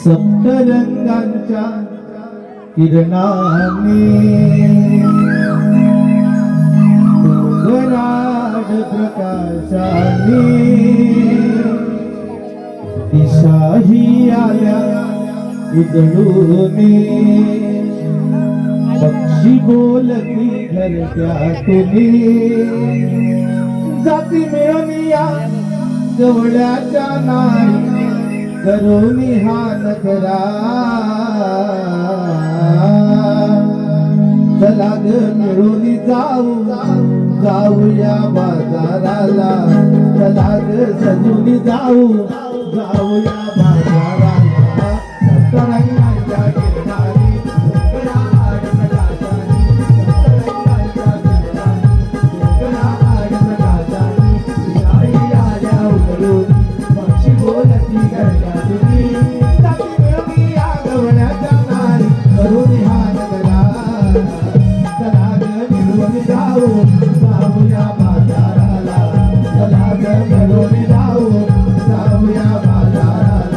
सप्तरंगांच्या किरणाने गराड प्रकाशाने दिशाही आल्या उजळूने पक्षी बोलती घरट्यातूने जाती मिळून या जवळच्या नाही करोनी हा नखरा चला ग मिळून जाऊ जाऊया बाजाराला चला ग सजून जाऊ जाऊया बाजाराला सप्तरंगांच्या किरणाने गराड प्रकाशाने सप्तरंगांच्या किरणाने गराड प्रकाशाने दिशाही आल्या उजळून पक्षी बोलती घरट्यातून जाती मिळून या गवळ्याच्या नारी करून हा नगरा चला ग मिळून जाऊ जाऊया बाजाराला चला ग मिळून जाऊ जाऊया बाजाराला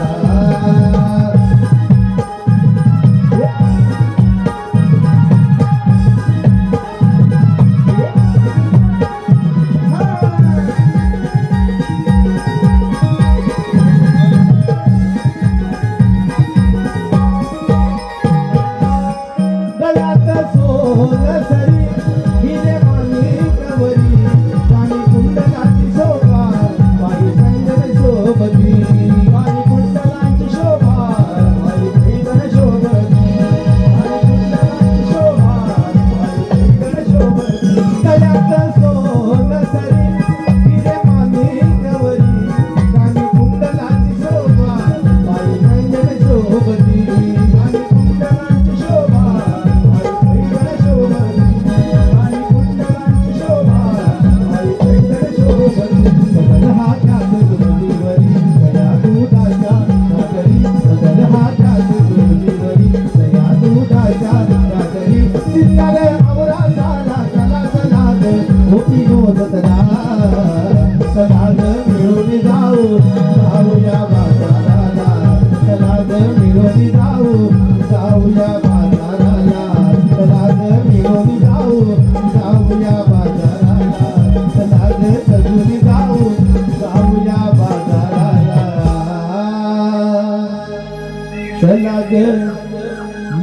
गळ्यात सोनसरी हिरे माणिकवरी वाणी कुंडलाची शोभा वाई पैंजण शोभती वाणी कुंडलाची शोभा वाई पैंजण शोभती वाणी कुंडलाची शोभा वाई पैंजण शोभती गळ्यात सोनसरी हिरे माणिकवरी वाणी कुंडलाची शोभा वाई पैंजण शोभती वाणी कुंडलाची शोभा मिळून जाऊ जाऊया बाजाराला चला ग मिळून जाऊ जाऊया बाजाराला चला ग मिळून जाऊ जाऊया बाजाराला चला ग सजून जाऊ जाऊया बाजाराला चला ग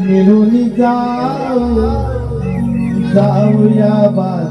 मिळून जाऊ जाऊया बाजाराला